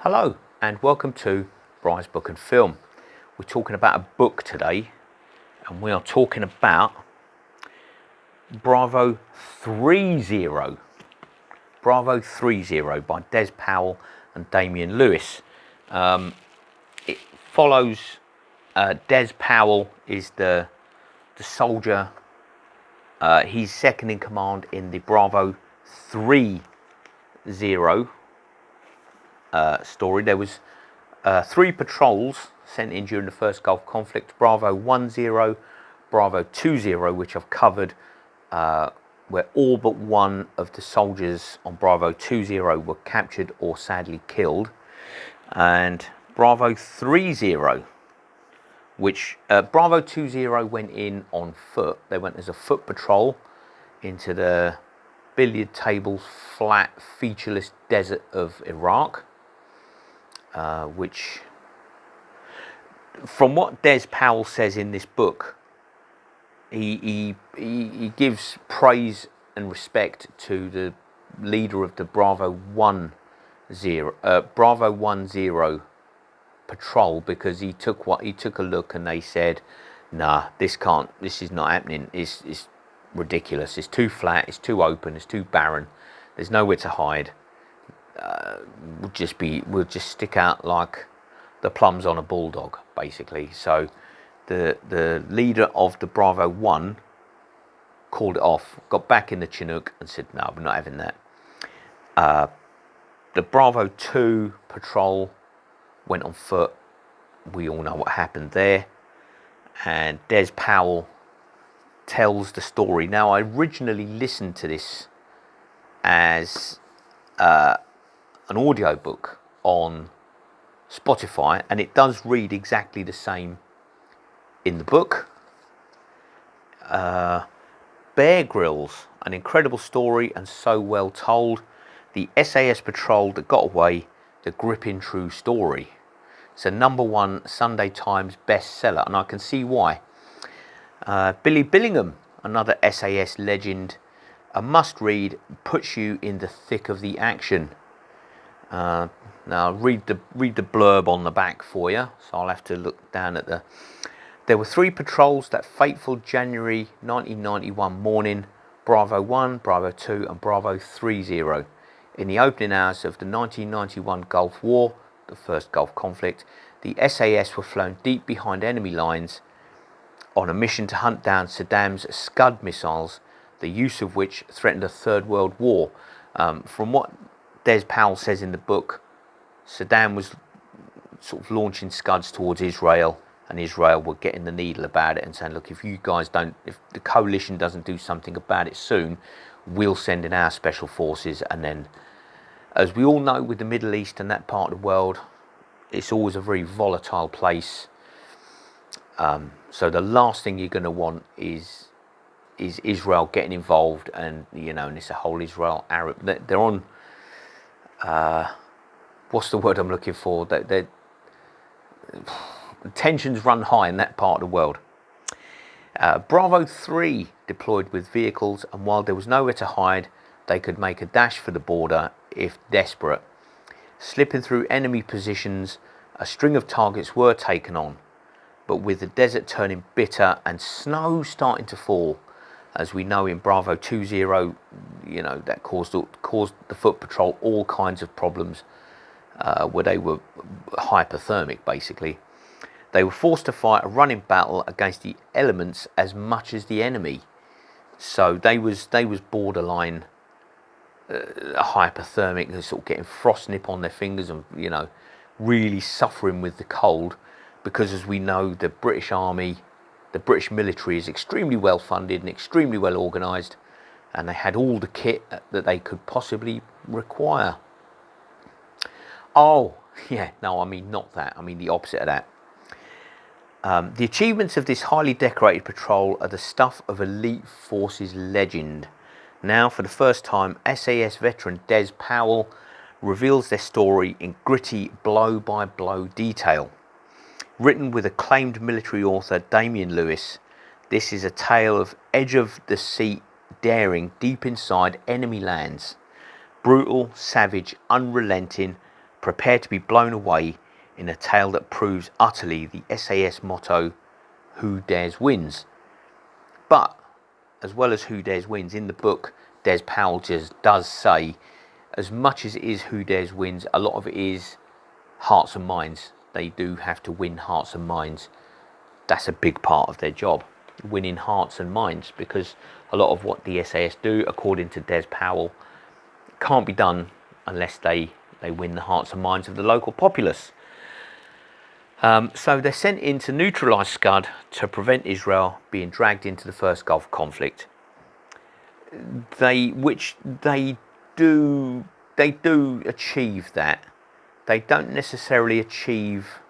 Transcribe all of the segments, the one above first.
Hello and welcome to Brian's Book and Film. We're talking about a book today, and we are talking about Bravo 30. Bravo 30 by Des Powell and Damien Lewis. It follows Des Powell is the soldier. He's second in command in the Bravo 30 story. There was 3 patrols sent in during the first Gulf conflict: Bravo 10, Bravo 20, which I've covered, where all but one of the soldiers on Bravo 20 were captured or sadly killed, and Bravo 30, which Bravo 20 went in on foot. They went as a foot patrol into the billiard table flat featureless desert of Iraq, which, from what Des Powell says in this book, he gives praise and respect to the leader of the Bravo 10 patrol, because he took a look and they said, nah, this is not happening. It's ridiculous. It's too flat. It's too open. It's too barren. There's nowhere to hide. We'll just stick out like the plums on a bulldog, basically. So the leader of the Bravo 1 called it off, got back in the Chinook and said, no, we're not having that. The Bravo 2 patrol went on foot. We all know what happened there. And Des Powell tells the story. Now, I originally listened to this as an audio book on Spotify, and it does read exactly the same in the book. Bear Grylls, an incredible story and so well told. The SAS patrol that got away, the gripping true story. It's a #1 Sunday Times bestseller, and I can see why. Billy Billingham, another SAS legend, a must-read, puts you in the thick of the action. Now I'll read the blurb on the back for you, so I'll have to look down at the... There were 3 patrols that fateful January 1991 morning: Bravo 1, Bravo 2 and Bravo 30. In the opening hours of the 1991 Gulf War, the first Gulf conflict, the SAS were flown deep behind enemy lines on a mission to hunt down Saddam's Scud missiles, the use of which threatened a Third World War. From what Des Powell says in the book, Saddam was sort of launching Scuds towards Israel, and Israel were getting the needle about it and saying, look, if the coalition doesn't do something about it soon, we'll send in our special forces. And then, as we all know, with the Middle East and that part of the world, it's always a very volatile place. So the last thing you're going to want is Israel getting involved, and and it's a whole Israel Arab. They're on. What's the word I'm looking for? That tensions run high in that part of the world. Bravo 3 deployed with vehicles, and while there was nowhere to hide, they could make a dash for the border if desperate. Slipping through enemy positions, a string of targets were taken on, but with the desert turning bitter and snow starting to fall, as we know in Bravo 20, that caused the foot patrol all kinds of problems, where they were hypothermic, basically. They were forced to fight a running battle against the elements as much as the enemy. So they was borderline hypothermic, sort of getting frostnip on their fingers, and really suffering with the cold, because, as we know, the British Army, the British military, is extremely well funded and extremely well organised, and they had all the kit that they could possibly require. Oh, yeah, no, I mean not that. I mean the opposite of that. The achievements of this highly decorated patrol are the stuff of elite forces legend. Now, for the first time, SAS veteran Des Powell reveals their story in gritty, blow-by-blow detail. Written with acclaimed military author Damien Lewis, this is a tale of edge-of-the-seat daring deep inside enemy lands. Brutal, savage, unrelenting, prepare to be blown away in a tale that proves utterly the SAS motto, who dares wins. But as well as who dares wins, in the book, Des Powell just does say, as much as it is who dares wins, a lot of it is hearts and minds. They do have to win hearts and minds. That's a big part of their job, winning hearts and minds, because a lot of what the SAS do, according to Des Powell, can't be done unless they win the hearts and minds of the local populace. So they're sent in to neutralise Scud to prevent Israel being dragged into the first Gulf conflict. They do achieve that. They don't necessarily achieve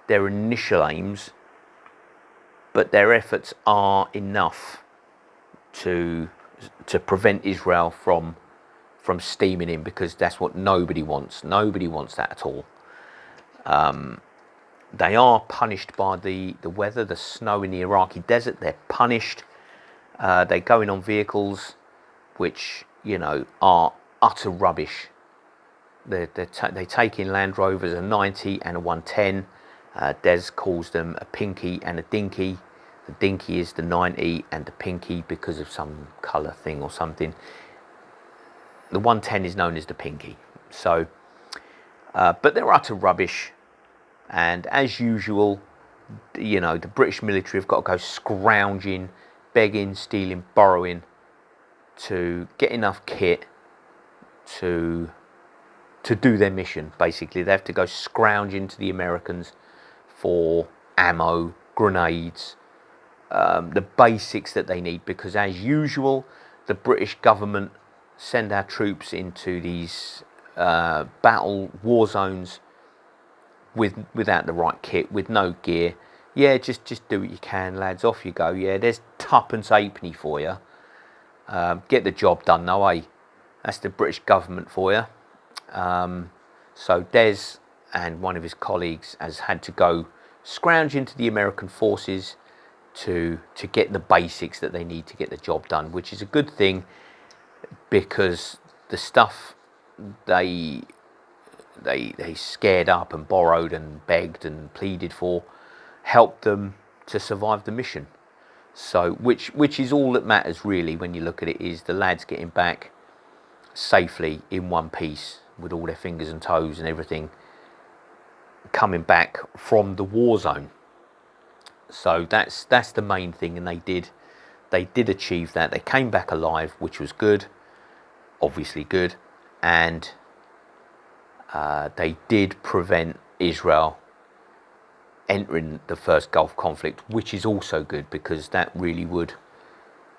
their initial aims, but their efforts are enough to prevent Israel from steaming in, because that's what nobody wants. Nobody wants that at all. They are punished by the weather, the snow in the Iraqi desert. They're punished. They go in on vehicles which, are utter rubbish. They take in Land Rovers, a 90 and a 110. Des calls them a pinky and a dinky. The dinky is the 90 and the pinky because of some colour thing or something. The 110 is known as the pinky. So, but they're utter rubbish. And as usual, the British military have got to go scrounging, begging, stealing, borrowing to get enough kit to do their mission. Basically, they have to go scrounging to the Americans for ammo, grenades, the basics that they need, because as usual, the British government send our troops into these battle war zones without the right kit, with no gear. Yeah, just do what you can, lads. Off you go. Yeah, there's tuppence halfpenny for you. Get the job done, no way. That's the British government for you. So Des and one of his colleagues has had to go scrounge into the American forces to get the basics that they need to get the job done, which is a good thing, because the stuff they scared up and borrowed and begged and pleaded for helped them to survive the mission. So which is all that matters really when you look at it, is the lads getting back safely in one piece with all their fingers and toes and everything, coming back from the war zone. So that's the main thing, and they did achieve that. They came back alive, which was good, obviously good, and they did prevent Israel entering the first Gulf conflict, which is also good, because that really would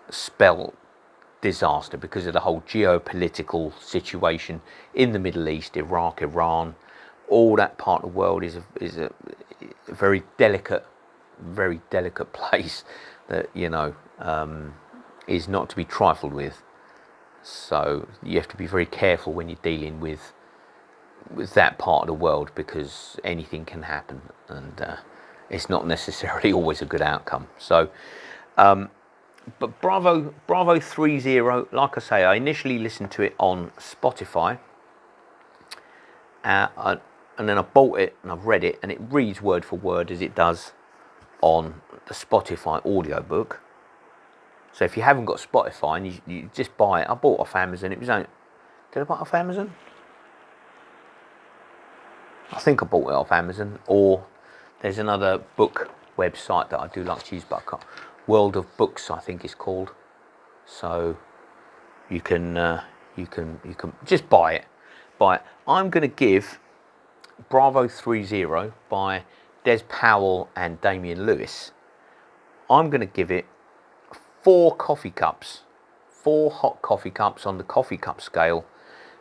spell disaster because of the whole geopolitical situation in the Middle East, Iraq, Iran, all that part of the world is a very delicate place that is not to be trifled with. So you have to be very careful when you're dealing with that part of the world, because anything can happen, and it's not necessarily always a good outcome. So but Bravo 30, like I say, I initially listened to it on Spotify, and then I bought it and I've read it, and it reads word for word as it does on the Spotify audiobook. So if you haven't got Spotify and you just buy it, I bought it off Amazon. It was only, did I buy it off Amazon? I think I bought it off Amazon, or there's another book website that I do like to use, but I can't. World of Books, I think it's called. So you can just buy it. I'm going to give Bravo 30 by Des Powell and Damien Lewis. I'm going to give it 4 coffee cups, 4 hot coffee cups on the coffee cup scale,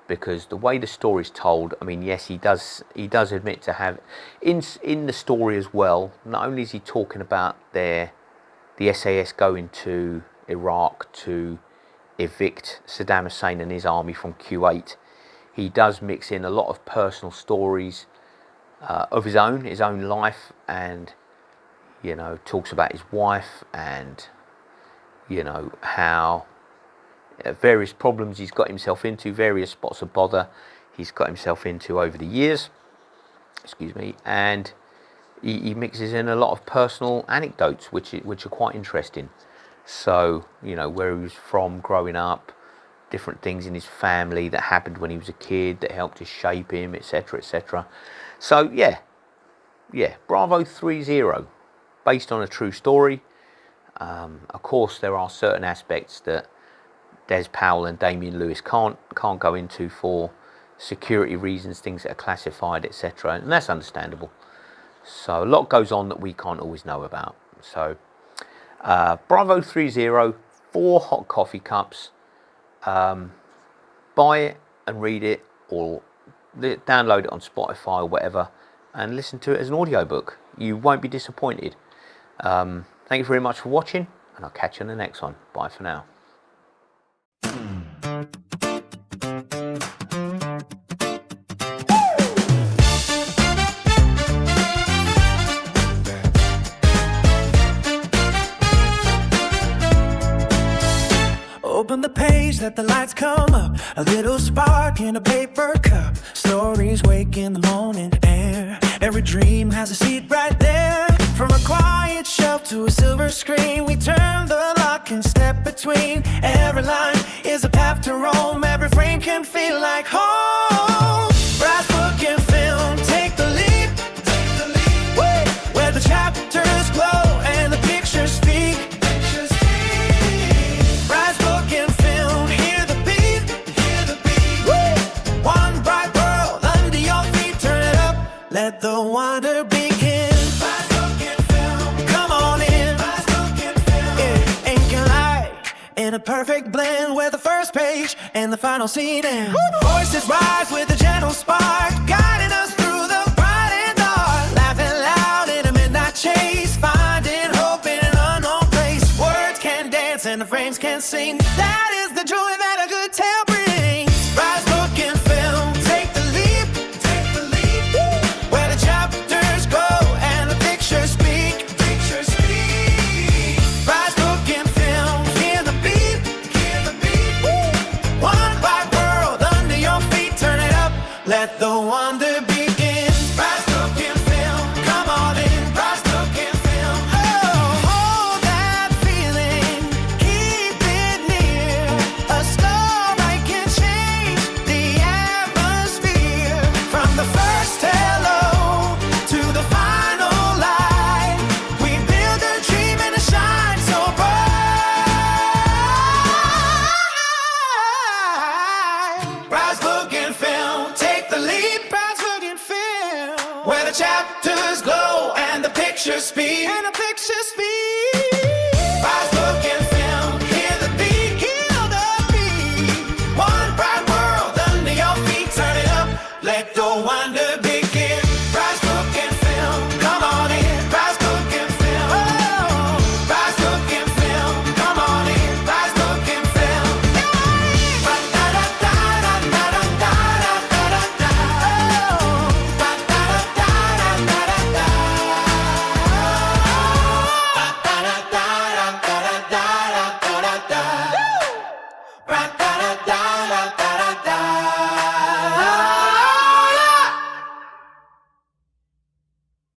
because the way the story's told, I mean, yes, he does admit to have in the story as well. Not only is he talking about the SAS going to Iraq to evict Saddam Hussein and his army from Kuwait, he does mix in a lot of personal stories of his own life, and talks about his wife, and how various problems he's got himself into, various spots of bother. he's got himself into over the years. Excuse me, and he mixes in a lot of personal anecdotes, which are quite interesting. So, you know, where he was from growing up, different things in his family that happened when he was a kid that helped to shape him, etc., etc. So, yeah, Bravo 30, based on a true story. Of course, there are certain aspects that Des Powell and Damien Lewis can't go into for security reasons, things that are classified, etc., and that's understandable. So a lot goes on that we can't always know about. So Bravo 30, 4 hot coffee cups. Buy it and read it, or download it on Spotify or whatever, and listen to it as an audiobook. You won't be disappointed. Thank you very much for watching, and I'll catch you on the next one. Bye for now. Open the page, let the lights come up. A little spark in a paper cup. Stories wake in the morning air. Every dream has a seat right there. From a quiet shelf to a silver screen, we turn the lock and step between. Every line is a path to Rome. Every frame can feel like home. Brass book and film, take the leap. Where the chapters glow and the pictures speak. Let the wonder begin. Come on in. Yeah, ink and light in a perfect blend, where the first page and the final scene end. Voices rise with a gentle spark, guiding us through the bright and dark. Laughing loud in a midnight chase, finding hope in an unknown place. Words can dance and the frames can sing. That is the joy that a good tale brings. Rise, book and film, take the leap. Chapters go and the pictures speak. Rise, book and film, hear the beat. One wide world under your feet, turn it up, let the wonder begin. Rise, book and film, come on in. Rise, book and film. Oh, hold that feeling, keep it near. A starlight can change the atmosphere. From the first hello to the final light, we build a dream and it shines so bright. Rise, book and film, take the leap. Rise, book and film, where the chapters glow and the pictures speak.